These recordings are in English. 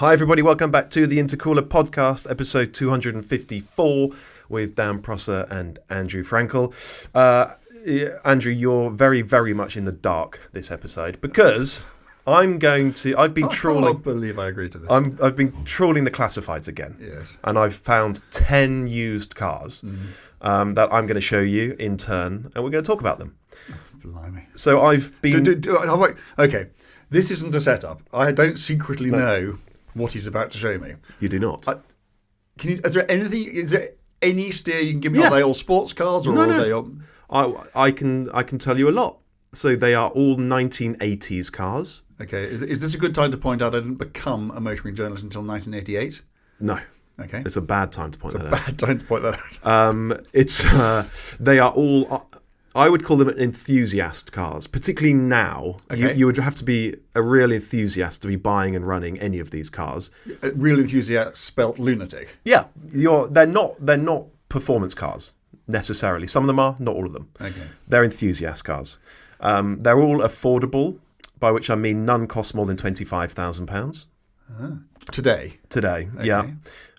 Hi everybody, welcome back to the Intercooler podcast, episode 254 with Dan Prosser and Andrew Frankel. Andrew, you're very, very much in the dark this episode because I've been trawling. I can't believe I agreed to this. I've been trawling the classifieds again. Yes. And I've found 10 used cars that I'm going to show you in turn, and we're going to talk about them. Blimey. So I've been... Okay, this isn't a setup. I don't secretly know what he's about to show me. You do not. Is there any steer you can give me? Are they all sports cars or are they all... I can tell you a lot. So they are all 1980s cars. Okay, is this a good time to point out I didn't become a motoring journalist until 1988? No. Okay. It's a bad time to point that out. It's a bad time to point that out. They are all... I would call them enthusiast cars, particularly now. Okay. You would have to be a real enthusiast to be buying and running any of these cars. A real enthusiast spelt lunatic. Yeah, they're not performance cars necessarily. Some of them are, not all of them. Okay. They're enthusiast cars. They're all affordable, by which I mean none cost more than £25,000. Today? Today, okay. Yeah.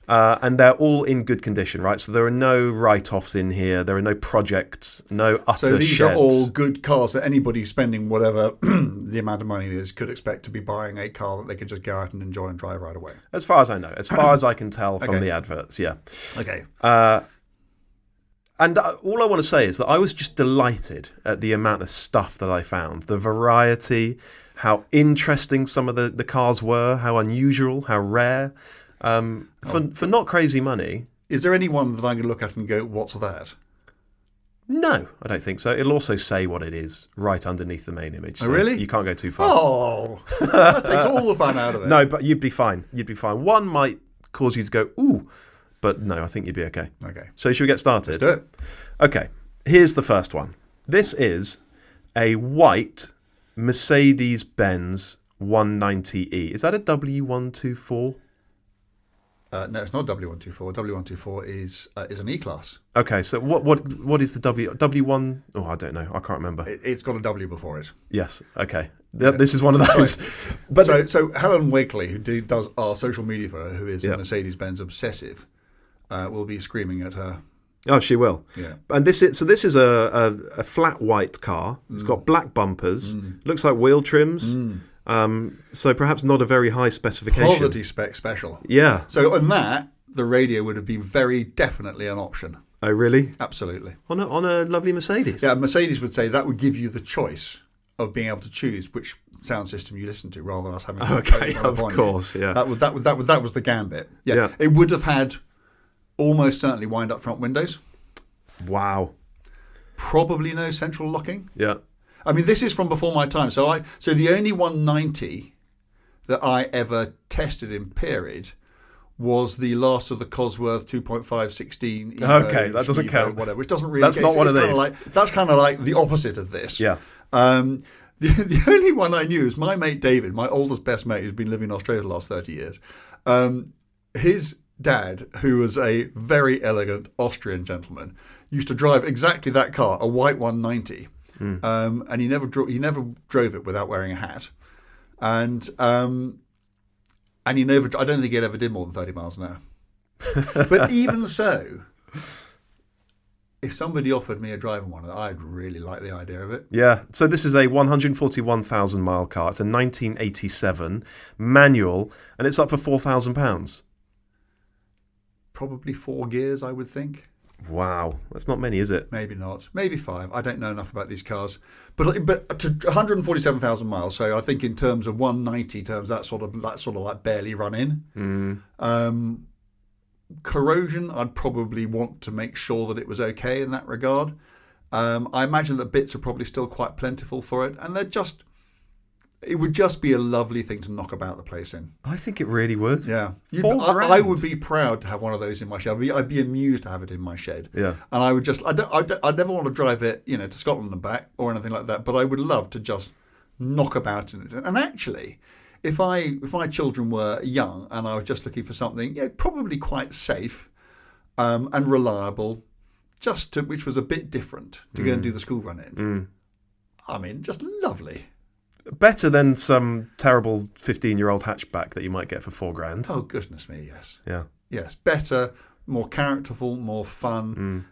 And they're all in good condition, right? So there are no write-offs in here. There are no projects, no utter So these sheds. are all good cars that anybody spending whatever the amount of money it is could expect to be buying a car that they could just go out and enjoy and drive right away. As far as I know. As far as I can tell from the adverts, yeah. Okay. And all I want to say is that I was just delighted at the amount of stuff that I found. The variety, how interesting some of the cars were, how unusual, how rare. For not crazy money. Is there anyone that I can look at and go, what's that? No, I don't think so. It'll also say what it is right underneath the main image. Oh, so really? You can't go too far. Oh, that takes all the fun out of it. No, but you'd be fine. One might cause you to go, ooh, but no, I think you'd be okay. Okay. So should we get started? Let's do it. Okay, here's the first one. This is a white Mercedes-Benz 190E. Is that a W124? No, it's not W124. W124 is an E-Class. Okay, so what is the W1? Oh, I don't know. I can't remember. It's got a W before it. Yes. Okay. This is one of those. But so Helen Wakely, who does our social media for her, who is a Mercedes-Benz obsessive, will be screaming at her. Oh, she will. Yeah. And this is a flat white car. It's got black bumpers. Looks like wheel trims. So perhaps not a very high specification. Poverty spec special. Yeah. So on that, the radio would have been very definitely an option. Oh, really? Absolutely. On a lovely Mercedes. Yeah, Mercedes would say that would give you the choice of being able to choose which sound system you listen to, rather than us having to. Okay, of course, yeah. That was the gambit. Yeah. It would have had almost certainly wind-up front windows. Wow. Probably no central locking. Yeah. I mean, this is from before my time. So the only 190 that I ever tested in period was the last of the Cosworth 2.516. Okay, that doesn't count. Whatever, which doesn't really. That's not one of these. That's kind of like the opposite of this. Yeah. The only one I knew is my mate David, my oldest best mate, who's been living in Australia for the last 30 years. His dad, who was a very elegant Austrian gentleman, used to drive exactly that car, a white 190. And he never drove it without wearing a hat, and he never. I don't think he ever did more than 30 miles an hour. But even so, if somebody offered me a driving one, I'd really like the idea of it. Yeah. So this is a 141,000 mile car. It's a 1987 manual, and it's up for £4,000. Probably 4 gears, I would think. Wow, that's not many, is it? Maybe not. Maybe 5. I don't know enough about these cars. But to 147,000 miles, so I think in terms of 190 terms, that's sort of like barely run in. Corrosion, I'd probably want to make sure that it was okay in that regard. I imagine that bits are probably still quite plentiful for it, and it would just be a lovely thing to knock about the place in. I think it really would. Yeah. $4,000. I would be proud to have one of those in my shed. I'd be amused to have it in my shed. Yeah. And I would I'd never want to drive it, to Scotland and back or anything like that, but I would love to just knock about in it. And actually, if my children were young and I was just looking for something, probably quite safe and reliable, which was a bit different to go and do the school run in. I mean, just lovely. Better than some terrible 15-year-old hatchback that you might get for $4,000. Oh, goodness me, yes. Yeah. Yes, better, more characterful, more fun.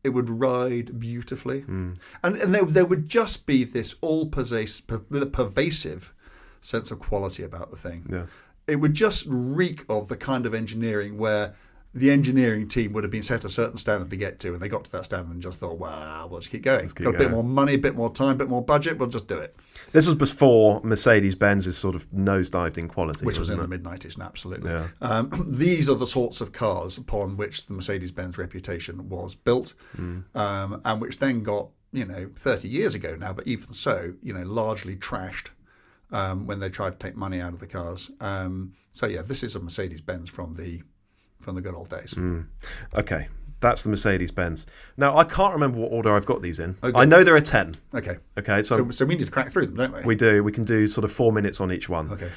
It would ride beautifully. And there would just be this all-pervasive sense of quality about the thing. Yeah. It would just reek of the kind of engineering where the engineering team would have been set a certain standard to get to, and they got to that standard and just thought, wow, we'll just keep going. Got a bit more money, a bit more time, a bit more budget, we'll just do it. This was before Mercedes-Benz's sort of nosedived in quality. Which was in the mid-90s, absolutely. Yeah. These are the sorts of cars upon which the Mercedes-Benz reputation was built, and which then got, 30 years ago now, but even so, largely trashed when they tried to take money out of the cars. This is a Mercedes-Benz from the good old days. Okay, that's the Mercedes-Benz. Now, I can't remember what order I've got these in. Okay. I know there are 10. Okay. So we need to crack through them, don't we? We do. We can do sort of 4 minutes on each one. Okay.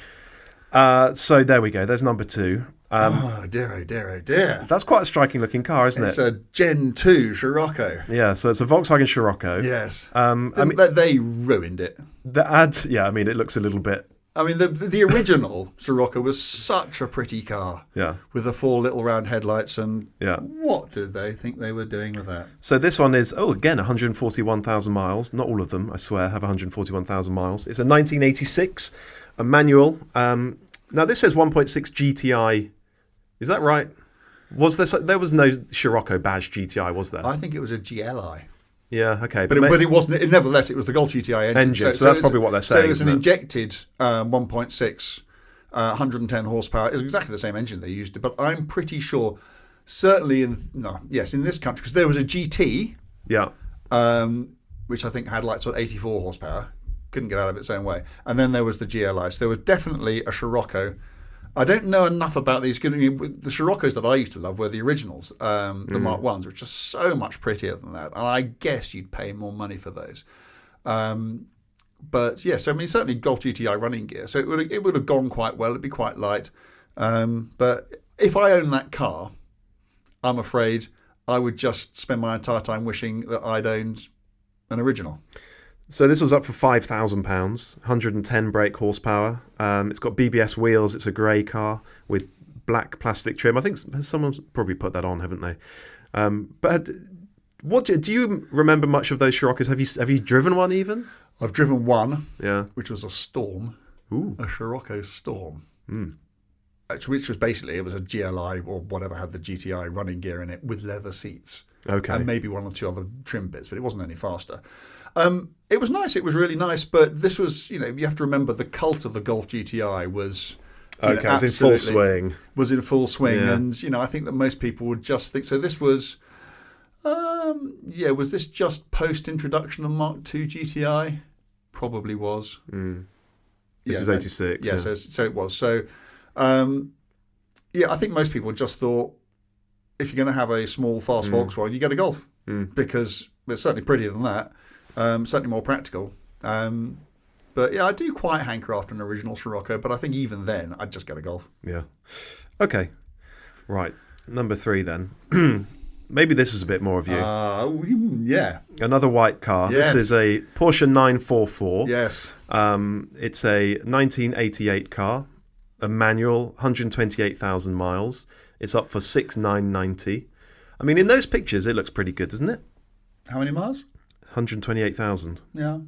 So there we go. There's number 2. Oh, dear. That's quite a striking looking car, isn't it? It's a Gen 2 Scirocco. Yeah, so it's a Volkswagen Scirocco. Yes. They ruined it. The ad, it looks a little bit... the original Scirocco was such a pretty car. Yeah. With the 4 little round headlights and yeah. What did they think they were doing with that? So this one is, again, 141,000 miles. Not all of them, I swear, have 141,000 miles. It's a 1986, a manual. Now this says 1.6 GTI. Is that right? There was no Scirocco badge GTI, was there? I think it was a GLI. Yeah, okay. But it wasn't. Nevertheless, it was the Golf GTI engine. So that's probably what they're saying. So it was an injected 1.6, 110 horsepower. It's exactly the same engine they used. But I'm pretty sure, certainly in this country, because there was a GT, which I think had like sort of 84 horsepower. Couldn't get out of its own way. And then there was the GLI. So there was definitely a Scirocco. I don't know enough about these. The Sciroccos that I used to love were the originals, the Mark 1s, which are so much prettier than that. And I guess you'd pay more money for those. But yes, certainly Golf GTI running gear. So it would have gone quite well. It'd be quite light. But if I owned that car, I'm afraid I would just spend my entire time wishing that I'd owned an original. So this was up for £5,000, 110 brake horsepower. It's got BBS wheels. It's a grey car with black plastic trim. I think someone's probably put that on, haven't they? But what do you remember much of those Sciroccos? Have you driven one even? I've driven one. Yeah, which was a Storm. Ooh, a Scirocco Storm. Which was basically, it was a GLI or whatever had the GTI running gear in it with leather seats. Okay, and maybe 1 or 2 other trim bits, but it wasn't any faster. It was nice. It was really nice, but this was, you have to remember the cult of the Golf GTI was it was in full swing. Yeah. And I think that most people would just think so. This was, was this just post introduction of Mark II GTI? Probably was. This is 86. Yeah, so it was. So, I think most people just thought, if you're going to have a small, fast Volkswagen, you get a Golf because it's certainly prettier than that. Certainly more practical. But yeah, I do quite hanker after an original Scirocco, but I think even then, I'd just get a Golf. Yeah. Okay. Right. Number 3 then. Maybe this is a bit more of you. Yeah. Another white car. Yes. This is a Porsche 944. Yes. It's a 1988 car, a manual, 128,000 miles. It's up for $6,990. I mean, in those pictures, it looks pretty good, doesn't it? How many miles? 128,000. Yeah.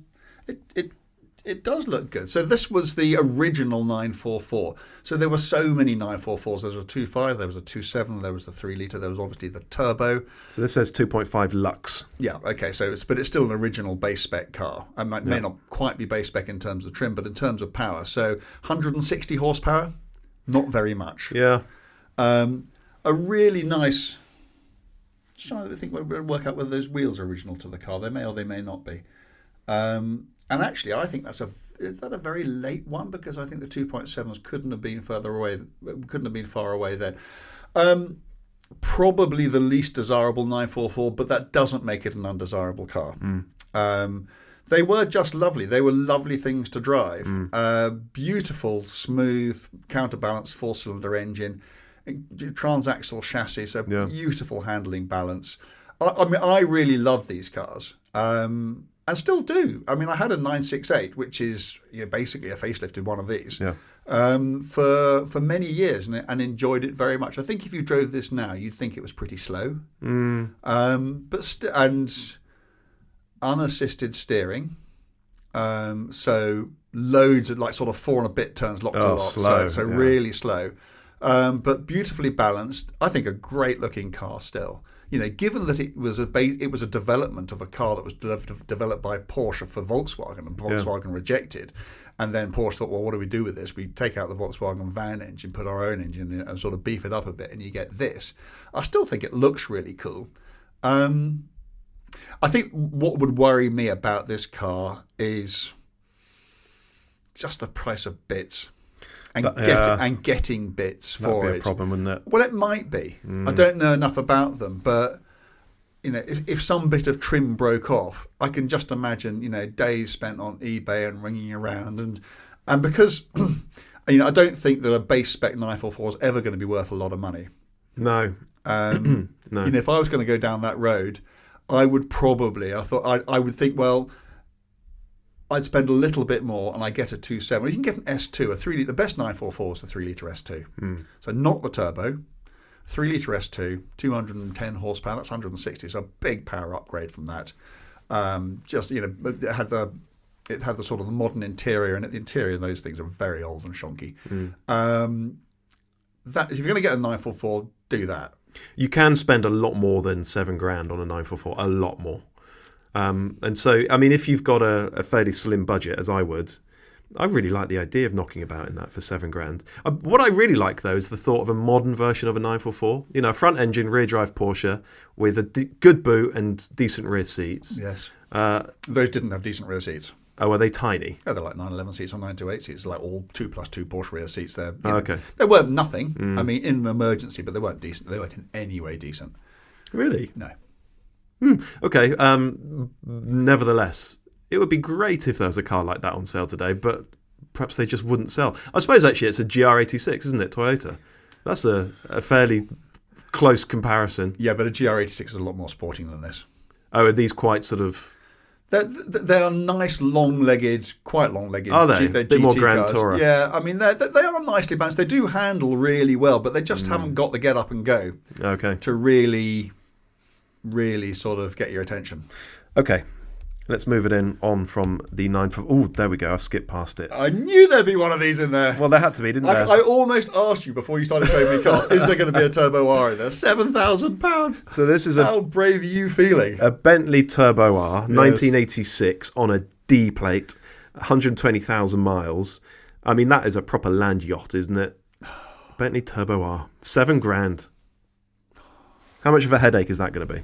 It does look good. So this was the original 944. So there were so many 944s. There was a 2.5, there was a 2.7, there was the 3 litre, there was obviously the turbo. So this says 2.5 Lux. Yeah, okay. But it's still an original base spec car. And it may not quite be base spec in terms of trim, but in terms of power. So 160 horsepower, not very much. Yeah. A really nice. Just trying to think, work out whether those wheels are original to the car. They may or they may not be. And actually, I think is that a very late one, because I think the 2.7s couldn't have been far away then. Probably the least desirable 944, but that doesn't make it an undesirable car. They were just lovely. They were lovely things to drive. Beautiful, smooth, counterbalanced 4-cylinder engine, transaxle chassis, so beautiful handling balance. I mean, I really love these cars. and still do. I mean, I had a 968, which is basically a facelifted one of these, for many years, and enjoyed it very much. I think if you drove this now, you'd think it was pretty slow, and unassisted steering, so loads of sort of 4 and a bit turns locked to lock, slow, so really slow, but beautifully balanced. I think a great looking car still. Given that it was a development of a car that was developed by Porsche for Volkswagen, and Volkswagen rejected, and then Porsche thought, well, what do we do with this? We take out the Volkswagen van engine, put our own engine in it, and sort of beef it up a bit, and you get this. I still think it looks really cool. I think what would worry me about this car is just the price of bits. And getting bits for it. That'd be a problem, wouldn't it? Well, it might be. I don't know enough about them, but if some bit of trim broke off, I can just imagine days spent on eBay and ringing around, and because I don't think that a base spec 944 is ever going to be worth a lot of money. No. No. If I was going to go down that road, I would think, well, I'd spend a little bit more and I get a 2.7. You can get an S2, a 3 litre. The best 944 is the 3 litre S2. So not the turbo, 3 litre S2, 210 horsepower. That's 160. So a big power upgrade from that. It had the sort of the modern interior, and the interior of those things are very old and shonky. That if you're going to get a 944, do that. You can spend a lot more than $7,000 on a 944. A lot more. And so, I mean, if you've got a fairly slim budget, as I would, I really like the idea of knocking about in that for $7,000. What I really like, though, is the thought of a modern version of a 944. A front engine, rear drive Porsche with a good boot and decent rear seats. Yes. Those didn't have decent rear seats. Oh, are they tiny? Yeah, they're like 911 seats or 928 seats, like all 2+2 Porsche rear seats. Okay. They weren't nothing. I mean, in an emergency, but they weren't decent. They weren't in any way decent. Really? No. Okay. Nevertheless, it would be great if there was a car like that on sale today, but perhaps they just wouldn't sell. I suppose actually it's a GR86, isn't it, Toyota? That's a fairly close comparison. Yeah, but a GR86 is a lot more sporting than this. Oh, are these quite sort of... They are nice, long-legged, quite long-legged. Are they? They're a bit GT more Grand cars. Tourer. Yeah, I mean, they are nicely balanced. They do handle really well, but they just haven't got the get up and go to really sort of get your attention. Okay, let's move it on from the 944. Oh, there we go. I've skipped past it. I knew there'd be one of these in there. Well, there had to be, didn't there? I almost asked you before you started showing me cars, is there going to be a Turbo R in there? £7,000. So this is How brave are you feeling? A Bentley Turbo R, 1986, on a D plate, 120,000 miles. I mean, that is a proper land yacht, isn't it? Bentley Turbo R, $7,000. How much of a headache is that going to be?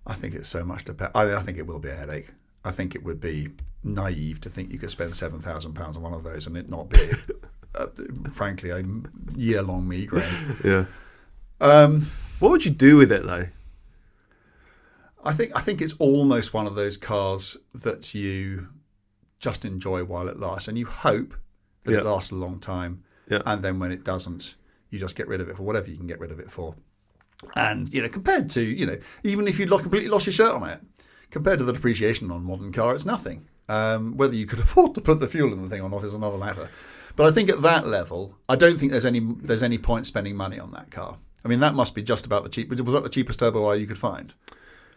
I think it's so much I think it will be a headache. I think it would be naive to think you could spend £7,000 on one of those and it not be, frankly, a year-long migraine. Yeah. What would you do with it, though? I think it's almost one of those cars that you just enjoy while it lasts, and you hope that it lasts a long time. Yeah. And then when it doesn't, you just get rid of it for whatever you can get rid of it for. And, compared to, even if you'd completely lost your shirt on it, compared to the depreciation on a modern car, it's nothing. Whether you could afford to put the fuel in the thing or not is another matter. But I think at that level, I don't think there's any point spending money on that car. I mean, that must be just about the cheap. Was that the cheapest Turbo R you could find?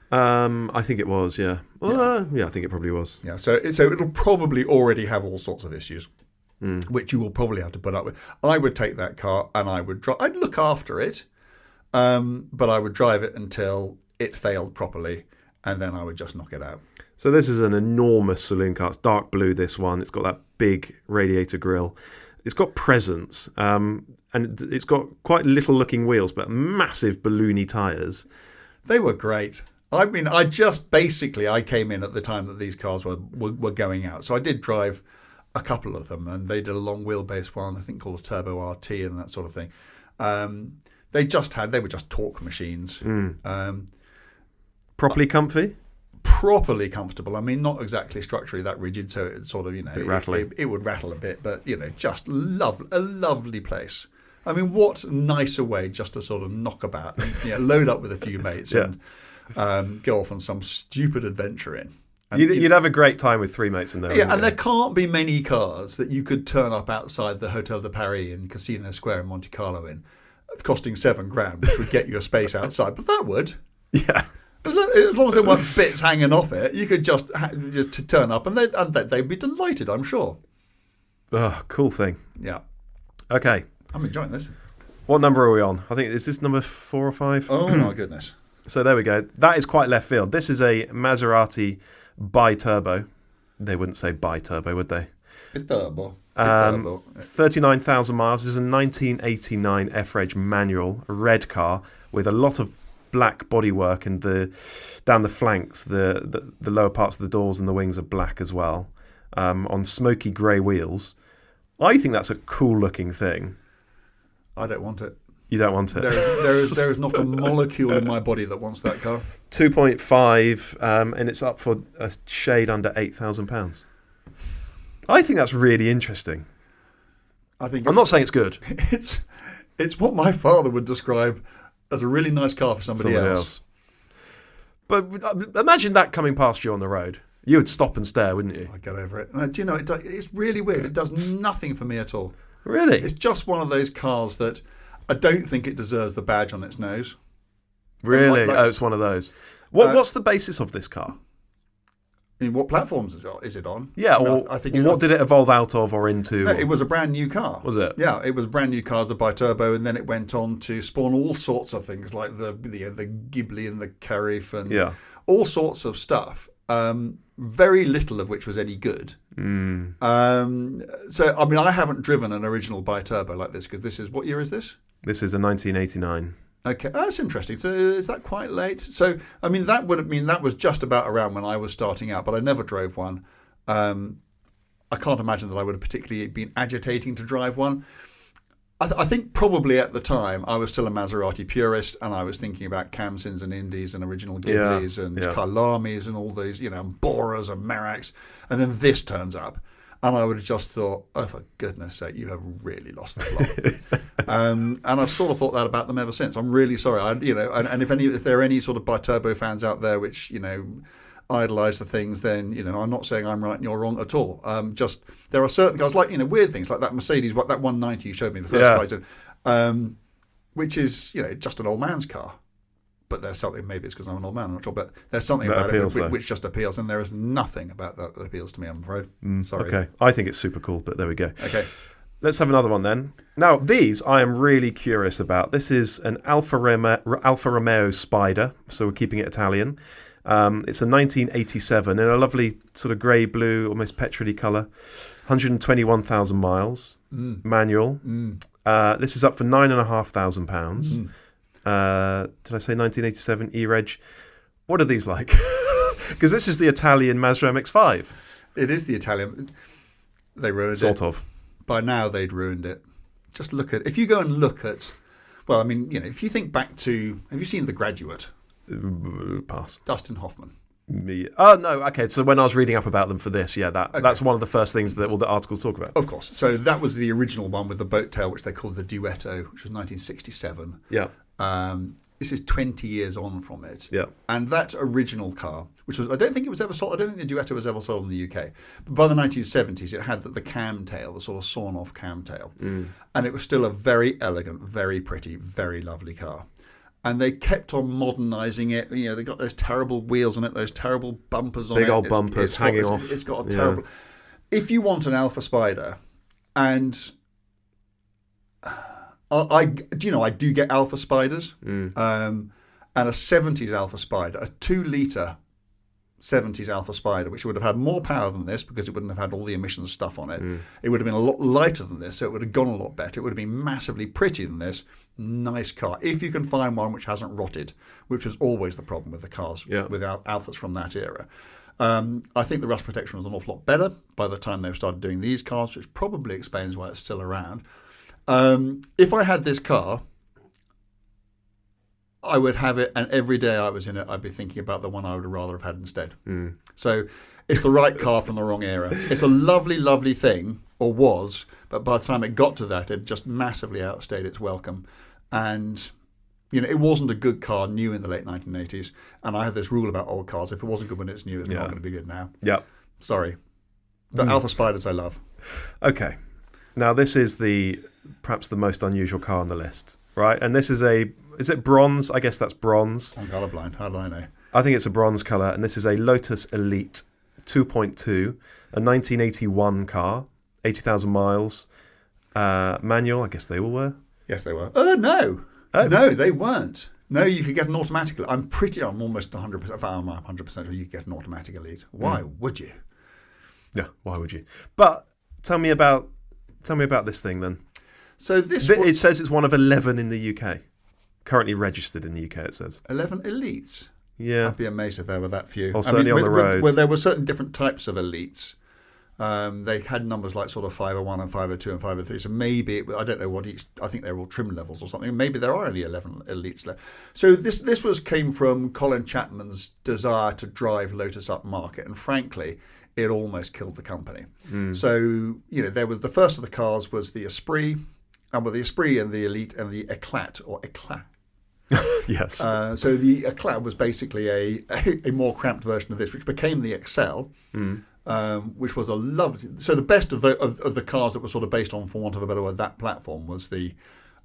I think it was, yeah. Well, I think it probably was. Yeah, so it'll probably already have all sorts of issues, which you will probably have to put up with. I would take that car and I'd look after it. But I would drive it until it failed properly, and then I would just knock it out. So this is an enormous saloon car. It's dark blue, this one. It's got that big radiator grille. It's got presence, and it's got quite little-looking wheels, but massive balloony tyres. They were great. I mean, I came in at the time that these cars were going out. So I did drive a couple of them, and they did a long wheelbase one, I think called a Turbo RT and that sort of thing. They were just torque machines. Properly comfy? Properly comfortable. I mean, not exactly structurally that rigid, so it sort of, bit rattly. It would rattle a bit, but, just a lovely place. I mean, what nicer way just to sort of knock about, and, load up with a few mates. Yeah. And go off on some stupid adventure in. And You'd have a great time with three mates in there. Yeah, and there can't be many cars that you could turn up outside the Hotel de Paris in Casino Square in Monte Carlo in, costing $7,000, which would get you a space outside. But that would. Yeah. As long as there weren't bits hanging off it, you could just turn up and they'd be delighted, I'm sure. Oh, cool thing. Yeah. Okay. I'm enjoying this. What number are we on? I think, is this number 4 or 5? Oh, my goodness. So there we go. That is quite left field. This is a Maserati Biturbo. They wouldn't say Biturbo, would they? Biturbo. 39,000 miles. This is a 1989 F-Reg manual, a red car with a lot of black bodywork, and down the flanks, the lower parts of the doors and the wings are black as well, on smoky grey wheels. I think that's a cool looking thing. I don't want it. You don't want it? There is not a molecule in my body that wants that car. 2.5, and it's up for a shade under £8,000. I think that's really interesting. I'm not saying it's good. It's what my father would describe as a really nice car for somebody else. But imagine that coming past you on the road. You would stop and stare, wouldn't you? I'd get over it. Do you know, it's really weird. It does nothing for me at all. Really? It's just one of those cars that I don't think it deserves the badge on its nose. Really? It's one of those. What's the basis of this car? I mean, what platforms is it on? Yeah, what did it evolve out of or into? No, it was a brand new car. Was it? Yeah, it was a brand new car, the Biturbo, and then it went on to spawn all sorts of things like the Ghibli and the Carif and all sorts of stuff. Very little of which was any good. So, I mean, I haven't driven an original Biturbo like this because this is, what year is this? This is a 1989. Okay, that's interesting. So is that quite late? So, I mean, that was just about around when I was starting out, but I never drove one. I can't imagine that I would have particularly been agitating to drive one. I think probably at the time I was still a Maserati purist, and I was thinking about Camsins and Indies and original Ghiblis and Kylamis and all these, and Boras and Meraks, and then this turns up. And I would have just thought, oh, for goodness sake, you have really lost the plot. And I've sort of thought that about them ever since. I'm really sorry. And if there are any sort of Biturbo fans out there which, idolise the things, then, I'm not saying I'm right and you're wrong at all. Just, there are certain cars, like, weird things, like that Mercedes, that 190 you showed me, the first car, which is, just an old man's car. But there's something, maybe it's because I'm an old man, I'm not sure, but there's something about it which just appeals, and there is nothing about that appeals to me, I'm afraid. Sorry. Okay, I think it's super cool, but there we go. Okay. Let's have another one then. Now, these I am really curious about. This is an Alfa Romeo Spider, so we're keeping it Italian. It's a 1987 in a lovely sort of grey-blue, almost petrol-y colour. 121,000 miles, manual. This is up for £9,500. Did I say 1987 E-Reg? What are these like? Because this is the Italian Mazda MX-5. It is the Italian. They ruined it. Sort of. By now they'd ruined it. Just look at, if you go and look at, well, I mean, if you think back to, have you seen The Graduate? Pass. Dustin Hoffman. Oh, no, okay, so when I was reading up about them for this, that's one of the first things that all the articles talk about. Of course. So that was the original one with the boat tail, which they called the Duetto, which was 1967. Yeah. This is 20 years on from it. Yeah. And that original car, which was, I don't think it was ever sold, I don't think the Duetto was ever sold in the UK. But by the 1970s, it had the cam tail, the sort of sawn-off cam tail. And it was still a very elegant, very pretty, very lovely car. And they kept on modernising it. They got those terrible wheels on it, those terrible bumpers on it. Big old bumpers hanging off. It's got a terrible... If you want an Alfa Spider, and... I do get Alfa Spiders, and a 70s Alfa Spider, a 2-litre 70s Alfa Spider, which would have had more power than this because it wouldn't have had all the emissions stuff on it. It would have been a lot lighter than this, so it would have gone a lot better. It would have been massively prettier than this. Nice car. If you can find one which hasn't rotted, which was always the problem with the cars, with Alfas from that era. I think the rust protection was an awful lot better by the time they started doing these cars, which probably explains why it's still around. If I had this car, I would have it, and every day I was in it, I'd be thinking about the one I would rather have had instead. So it's the right car from the wrong era. It's a lovely, lovely thing, or was, but by the time it got to that, it just massively outstayed its welcome. And It wasn't a good car new in the late 1980s. And I have this rule about old cars. If it wasn't good when it's new, it's not going to be good now. Yeah. Sorry. But Alfa Spiders I love. Okay. Now, this is perhaps the most unusual car on the list, right? And this is is it bronze? I guess that's bronze. I'm colourblind. How do I know? I think it's a bronze colour. And this is a Lotus Elite 2.2, a 1981 car, 80,000 miles, manual. I guess they all were. Yes, they were. No. Oh. No, they weren't. No, you could get an automatic. I'm almost 100%. I'm 100% sure you could get an automatic Elite. Why would you? Yeah, why would you? But tell me about this thing then. So it says it's one of 11 in the UK, currently registered in the UK. It says 11 Elites. Yeah, I'd be amazed if there were that few. Or certainly on the road. Well, there were certain different types of Elites. They had numbers like sort of 501 and 502 and 503. So maybe I don't know what each. I think they're all trim levels or something. Maybe there are only 11 Elites left. So this came from Colin Chapman's desire to drive Lotus up market, and frankly, it almost killed the company. So there was the first of the cars was the Esprit, and the Esprit and the Elite and the Eclat or Eclat. Yes. So the Eclat was basically a more cramped version of this, which became the Excel. Which was a lovely. So the best of the cars that were sort of based on, for want of a better word, that platform was the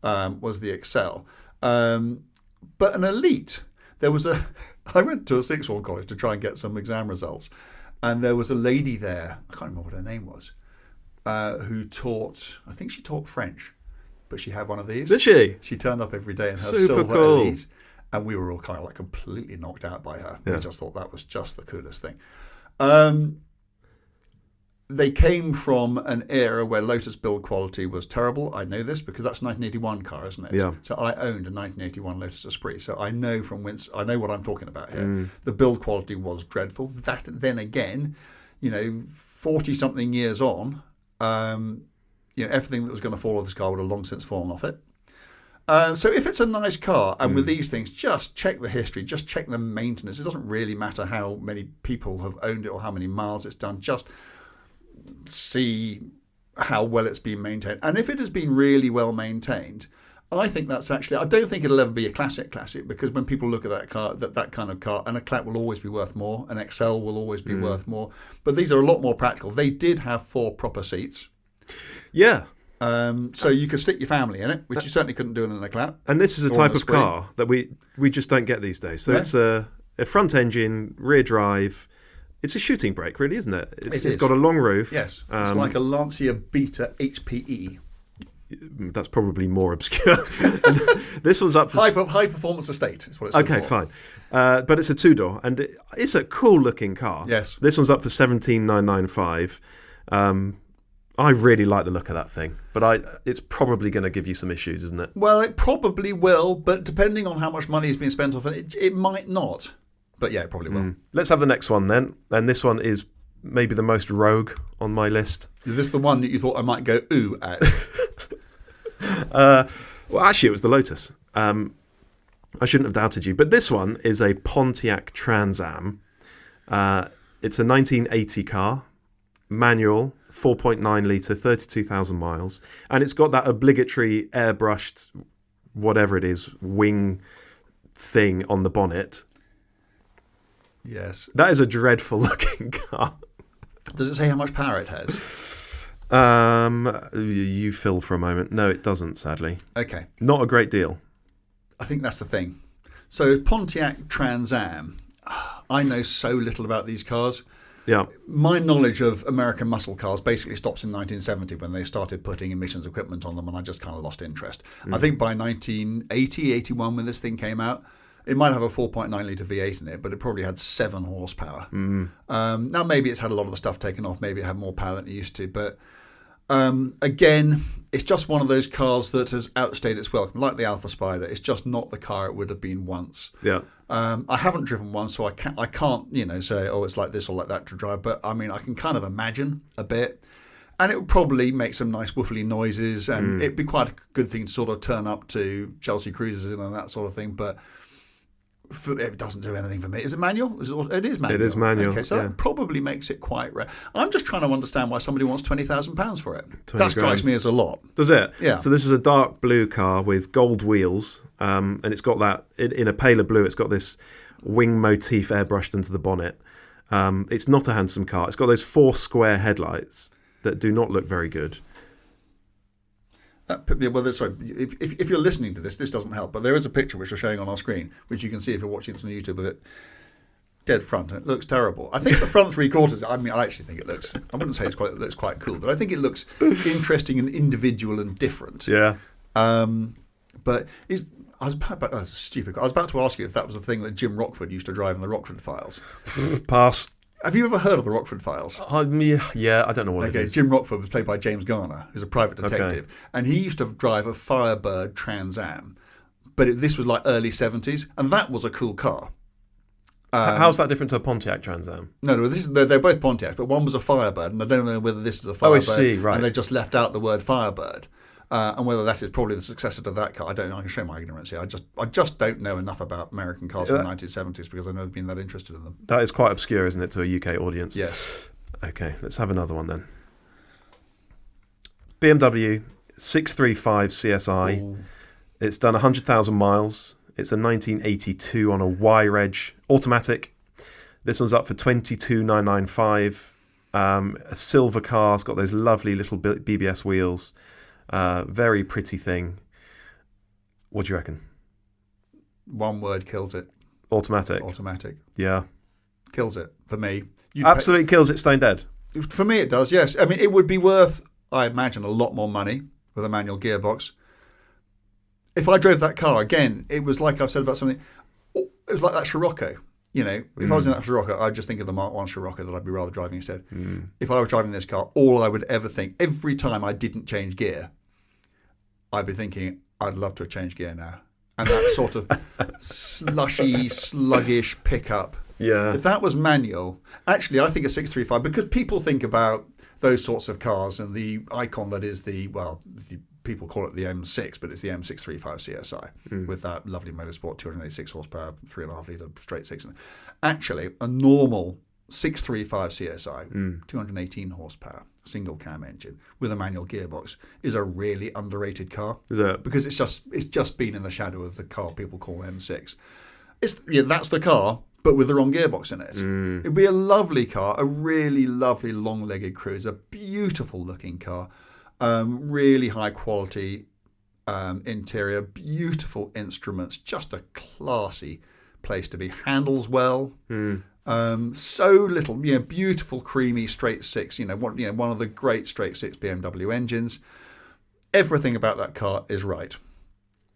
Excel. But an Elite, there was I went to a sixth form college to try and get some exam results, and there was a lady there. I can't remember what her name was, who taught. I think she taught French, but she had one of these. Did she? She turned up every day in her Super silver cool. Elite, and we were all kind of like completely knocked out by her. Yeah. We just thought that was just the coolest thing. They came from an era where Lotus build quality was terrible. I know this because that's a 1981 car, isn't it? Yeah. So I owned a 1981 Lotus Esprit, so I know I know what I'm talking about here. The build quality was dreadful. That then again, 40-something years on, everything that was going to fall off this car would have long since fallen off it. So if it's a nice car, and with these things, just check the history, just check the maintenance. It doesn't really matter how many people have owned it or how many miles it's done. Just see how well it's been maintained. And if it has been really well maintained, I think that's actually, I don't think it'll ever be a classic, because when people look at that car, that kind of car, an Eclat will always be worth more, an XL will always be worth more. But these are a lot more practical. They did have 4 proper seats. Yeah. So you could stick your family in it, which you certainly couldn't do in an Eclat. And this is a type of car that we just don't get these days. So it's a front engine, rear drive. It's a shooting brake, really, isn't it? It's got a long roof. Yes. It's like a Lancia Beta HPE. That's probably more obscure. This one's up for high performance estate is what it's okay, fine. But it's a 2-door, and it's a cool looking car. Yes. This one's up for 17,995. I really like the look of that thing, but it's probably going to give you some issues, isn't it? Well, it probably will, but depending on how much money is being spent on it, it might not. But yeah, it probably will. Let's have the next one then. And this one is maybe the most rogue on my list. Is this the one that you thought I might go ooh at? Well, actually, it was the Lotus. I shouldn't have doubted you. But this one is a Pontiac TransAm. It's a 1980 car, manual, 4.9 litre, 32,000 miles. And it's got that obligatory airbrushed, whatever it is, wing thing on the bonnet. Yes. That is a dreadful looking car. Does it say how much power it has? You fill for a moment. No, it doesn't, sadly. Okay. Not a great deal. I think that's the thing. So Pontiac TransAm, I know so little about these cars. Yeah. My knowledge of American muscle cars basically stops in 1970 when they started putting emissions equipment on them, and I just kind of lost interest. I think by 1980, 81, when this thing came out, it might have a 4.9 litre V8 in it, but it probably had 7 horsepower. Now, maybe it's had a lot of the stuff taken off. Maybe it had more power than it used to. But again, it's just one of those cars that has outstayed its welcome. Like the Alfa Spider, it's just not the car it would have been once. Yeah. I haven't driven one, so I can't say, oh, it's like this or like that to drive. But I mean, I can kind of imagine a bit. And it would probably make some nice woofly noises. And it'd be quite a good thing to sort of turn up to Chelsea Cruises in and that sort of thing. But it doesn't do anything for me. Is it manual? It is manual. It is manual. Okay, so that probably makes it quite rare. I'm just trying to understand why somebody wants £20,000 for it. That strikes me as a lot. Does it? Yeah. So this is a dark blue car with gold wheels. and it's got that in a paler blue. It's got this wing motif airbrushed into the bonnet. It's not a handsome car. It's got those 4 square headlights that do not look very good. Sorry, if you're listening to this doesn't help, but there is a picture which we're showing on our screen, which you can see if you're watching this on YouTube of it. Dead front, and it looks terrible. I think the front 3 quarters, I actually think it looks, I wouldn't say it looks quite cool, but I think it looks interesting and individual and different. Yeah. But that's stupid. I was about to ask you if that was the thing that Jim Rockford used to drive in the Rockford Files. Pass. Have you ever heard of the Rockford Files? Yeah, I don't know what it is. Jim Rockford was played by James Garner, who's a private detective, and he used to drive a Firebird Trans-Am, but this was like early 70s, and that was a cool car. How's that different to a Pontiac Trans-Am? No, they're both Pontiacs, but one was a Firebird, and I don't know whether this is a Firebird. I see, right. And they just left out the word Firebird. And whether that is probably the successor to that car, I don't know. I can show my ignorance here. I just don't know enough about American cars from the 1970s because I've never been that interested in them. That is quite obscure, isn't it, to a UK audience? Yes. Okay, let's have another one then. BMW 635 CSI. Ooh. It's done 100,000 miles. It's a 1982 on a Y-Reg automatic. This one's up for 22,995. A silver car. It's got those lovely little BBS wheels. Very pretty thing. What do you reckon? One word kills it. Automatic. Yeah. Kills it for me. Absolutely kills it stone dead. For me it does, yes. I mean, it would be worth, I imagine, a lot more money with a manual gearbox. If I drove that car, again, it was like I've said about something, it was like that Scirocco. You know, if I was in that Scirocco, I'd just think of the Mark 1 Scirocco that I'd be rather driving instead. If I was driving this car, all I would ever think, every time I didn't change gear, I'd be thinking, I'd love to have changed gear now. And that sort of slushy, sluggish pickup. Yeah. If that was manual, actually, I think a 635, because people think about those sorts of cars and the icon that is people call it the M6, but it's the M635 CSI with that lovely motorsport, 286 horsepower, 3.5 litre straight six. Actually, a normal 635 CSI, 218 horsepower, single cam engine with a manual gearbox is a really underrated car. Is it? Because it's just been in the shadow of the car people call M6. That's the car, but with the wrong gearbox in it. It'd be a lovely car, a really lovely long-legged cruiser, beautiful looking car. Really high quality interior, beautiful instruments, just a classy place to be. Handles well, so little, beautiful creamy straight six. One of the great straight six BMW engines. Everything about that car is right,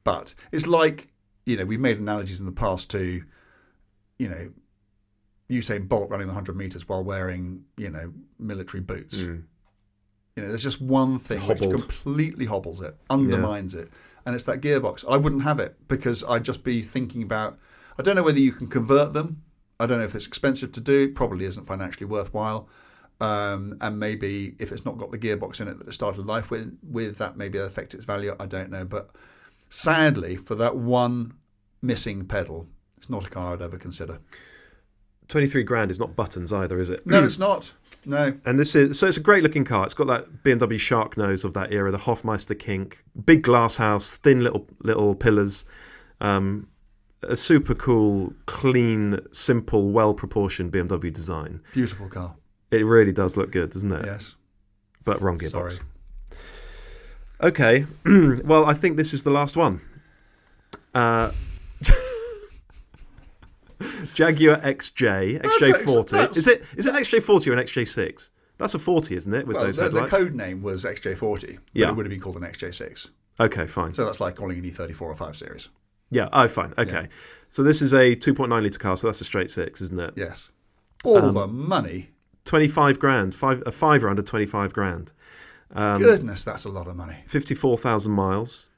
but it's like we've made analogies in the past to, Usain Bolt running the 100 meters while wearing military boots. There's just one thing which completely hobbles it, undermines it, and it's that gearbox. I wouldn't have it because I'd just be thinking about, I don't know whether you can convert them. I don't know if it's expensive to do. It probably isn't financially worthwhile. And maybe if it's not got the gearbox in it that it started life with that maybe affect its value. I don't know. But sadly, for that one missing pedal, it's not a car I'd ever consider. 23 grand is not buttons either, is it? No, it's not. No. And it's a great looking car. It's got that BMW shark nose of that era, the Hofmeister kink, big glass house, thin little pillars, a super cool, clean, simple, well proportioned BMW design. Beautiful car. It really does look good, doesn't it? Yes. But wrong gearbox. Sorry. Okay. Well, I think this is the last one. Jaguar XJ40. Is it an XJ40 or an XJ6? That's a 40, isn't it? With those headlights. The code name was XJ40. But it would have been called an XJ6. Okay, fine. So that's like calling an E34 or 5 Series. Yeah. Oh, fine. Okay. Yeah. So this is a 2.9 litre car. So that's a straight six, isn't it? Yes. All the money. 25 grand. A fiver under 25 grand. Goodness, that's a lot of money. 54,000 miles.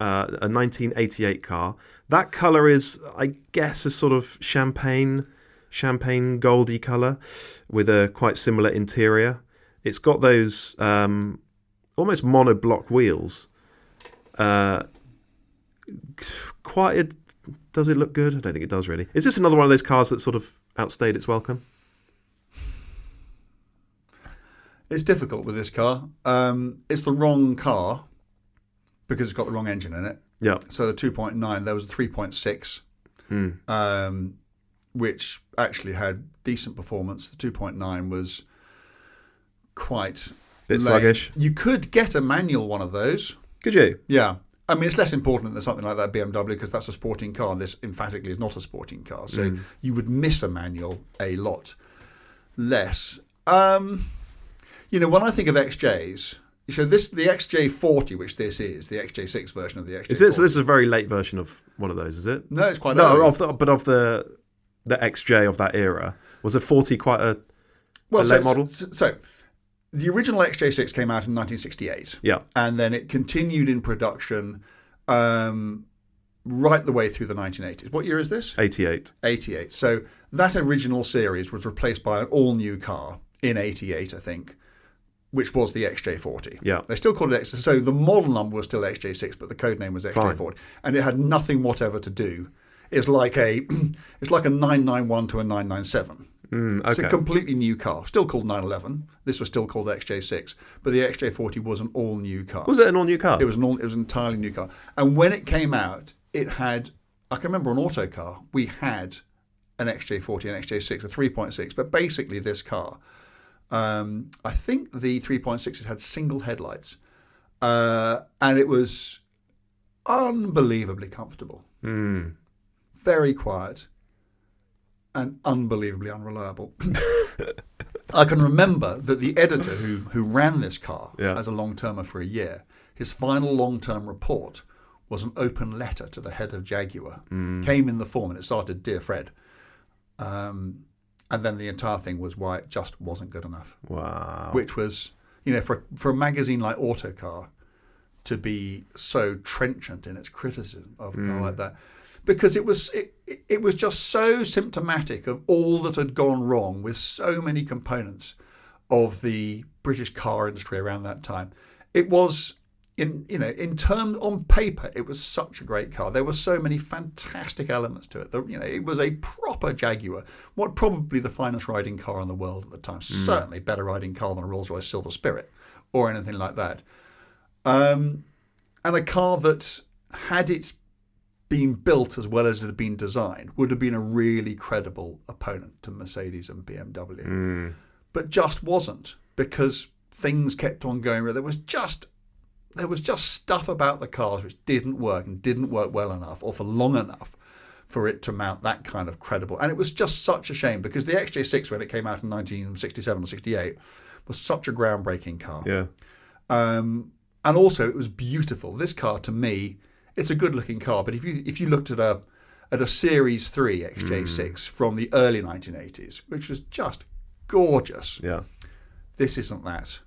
A 1988 car. That colour is, I guess, a sort of champagne goldy colour with a quite similar interior. It's got those almost monoblock wheels. Does it look good? I don't think it does really. Is this another one of those cars that sort of outstayed its welcome? It's difficult with this car. It's the wrong car because it's got the wrong engine in it. Yeah. So the 2.9, there was a 3.6, which actually had decent performance. The 2.9 was quite Bit sluggish. You could get a manual one of those. Could you? Yeah. I mean, it's less important than something like that BMW because that's a sporting car. This emphatically is not a sporting car. So you would miss a manual a lot less. When I think of XJs, so the XJ40, which this is, the XJ6 version of the XJ40. Is it? So this is a very late version of one of those, is it? No, it's quite early. Of the XJ of that era. Was a 40 quite a late model? So the original XJ6 came out in 1968. Yeah. And then it continued in production right the way through the 1980s. What year is this? 88. 88. So that original series was replaced by an all-new car in 88, I think, which was the XJ40. Yeah. They still called it XJ. So the model number was still XJ6, but the code name was XJ40. Fine. And it had nothing whatever to do. It's like a 991 to a 997. Okay. It's a completely new car, still called 911. This was still called XJ6, but the XJ40 was an all-new car. Was it an all-new car? It was an entirely new car. And when it came out, it had, I can remember on Autocar, we had an XJ40 and XJ6, a 3.6, but basically this car, I think the 3.6s had single headlights, and it was unbelievably comfortable. Very quiet. And unbelievably unreliable. I can remember that the editor who ran this car as a long-termer for a year, his final long-term report was an open letter to the head of Jaguar. Came in the form and it started, "Dear Fred." And then the entire thing was why it just wasn't good enough. Wow. Which was, for a magazine like Autocar to be so trenchant in its criticism of a car like that. Because it was just so symptomatic of all that had gone wrong with so many components of the British car industry around that time. It was in terms on paper, it was such a great car. There were so many fantastic elements to it. It was a proper Jaguar, what probably the finest riding car in the world at the time. Certainly better riding car than a Rolls-Royce Silver Spirit or anything like that. And a car that, had it been built as well as it had been designed, would have been a really credible opponent to Mercedes and BMW. But just wasn't, because things kept on going. There was just stuff about the cars which didn't work and didn't work well enough or for long enough for it to mount that kind of credible. And it was just such a shame, because the XJ6, when it came out in 1967 or 68, was such a groundbreaking car. Yeah. And also it was beautiful. This car, to me, it's a good-looking car, but if you looked at a Series 3 XJ6 from the early 1980s, which was just gorgeous, this isn't that.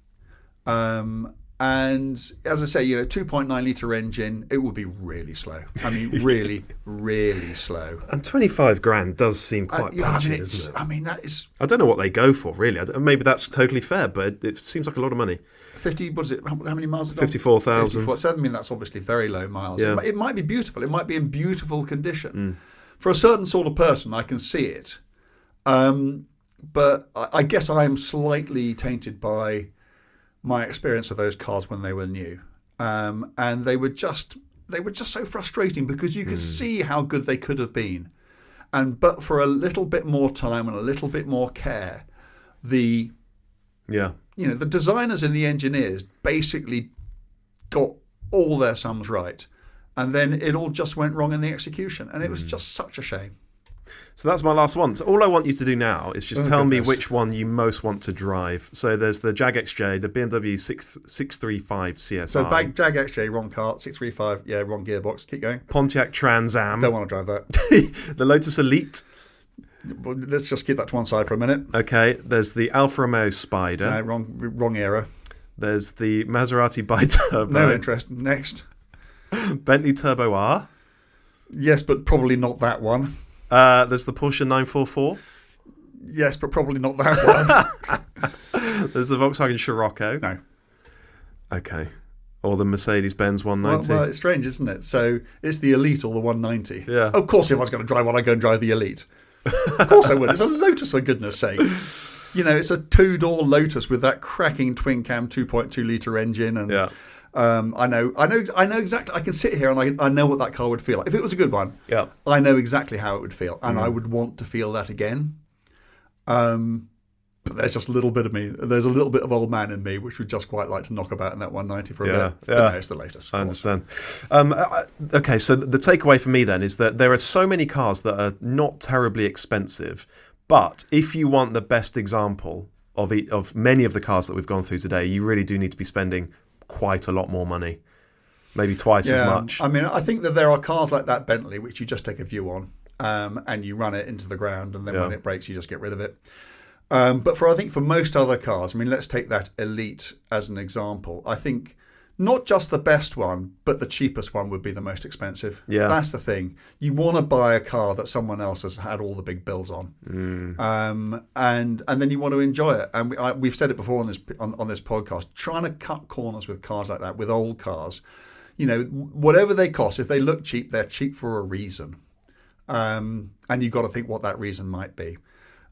And as I say, 2.9 litre engine, it would be really slow. I mean, really, really slow. And 25 grand does seem quite punchy, doesn't it? I mean, that is... I don't know what they go for, really. Maybe that's totally fair, but it seems like a lot of money. 50, what is it? How many miles? 54,000. So, I mean, that's obviously very low miles. Yeah. It might be beautiful. It might be in beautiful condition. For a certain sort of person, I can see it. But I guess I am slightly tainted by my experience of those cars when they were new. And they were just so frustrating, because you could see how good they could have been. But for a little bit more time and a little bit more care, the designers and the engineers basically got all their sums right, and then it all just went wrong in the execution, and it was just such a shame. So that's my last one. So all I want you to do now is just tell me which one you most want to drive. So there's the Jag XJ, the BMW 635 CSI. So Jag XJ, wrong car. 635, wrong gearbox. Keep going. Pontiac Trans Am. Don't want to drive that. The Lotus Elite. Well, let's just keep that to one side for a minute. Okay, there's the Alfa Romeo Spider. No, wrong era. There's the Maserati Biturbo. No interest. Next. Bentley Turbo R. Yes, but probably not that one. There's the Porsche 944. Yes, but probably not that one. There's the Volkswagen Scirocco. No. Okay. Or the Mercedes-Benz 190. Well, it's strange, isn't it? So it's the Elite or the 190. Yeah. Of course, if I was going to drive one, I'd go and drive the Elite. Of course I would. It's a Lotus, for goodness sake. It's a two-door Lotus with that cracking twin-cam 2.2 litre engine. And I know exactly. I can sit here and I know what that car would feel like. If it was a good one, Yeah. I know exactly how it would feel, and I would want to feel that again. But there's just a little bit of me. There's a little bit of old man in me which would just quite like to knock about in that 190 for a bit. But no, it's the latest. I understand. Okay, so the takeaway for me then is that there are so many cars that are not terribly expensive, but if you want the best example of many of the cars that we've gone through today, you really do need to be spending quite a lot more money, maybe twice as much. I mean, I think that there are cars like that Bentley which you just take a view on, and you run it into the ground, and then when it breaks, you just get rid of it. But I think for most other cars, I mean, let's take that Elite as an example. I think not just the best one, but the cheapest one would be the most expensive. Yeah. That's the thing. You want to buy a car that someone else has had all the big bills on, and then you want to enjoy it. And we've said it before on this podcast. Trying to cut corners with cars like that, with old cars, whatever they cost, if they look cheap, they're cheap for a reason, and you've got to think what that reason might be.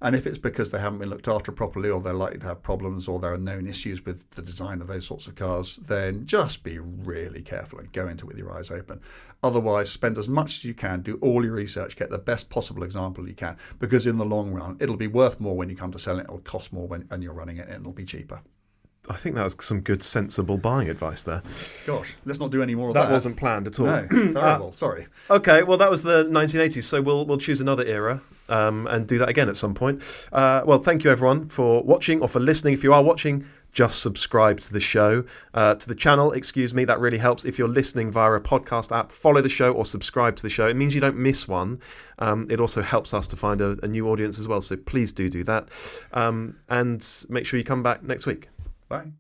And if it's because they haven't been looked after properly, or they're likely to have problems, or there are known issues with the design of those sorts of cars, then just be really careful and go into it with your eyes open. Otherwise, spend as much as you can, do all your research, get the best possible example you can, because in the long run, it'll be worth more when you come to sell it, it'll cost more when you're running it, and it'll be cheaper. I think that was some good, sensible buying advice there. Gosh, let's not do any more of that. That wasn't planned at all. No, terrible. Sorry. Okay, well, that was the 1980s, so we'll choose another era and do that again at some point. Well, thank you, everyone, for watching or for listening. If you are watching, just subscribe to the show, to the channel, that really helps. If you're listening via a podcast app, follow the show or subscribe to the show. It means you don't miss one. It also helps us to find a new audience as well, so please do that. And make sure you come back next week. Bye.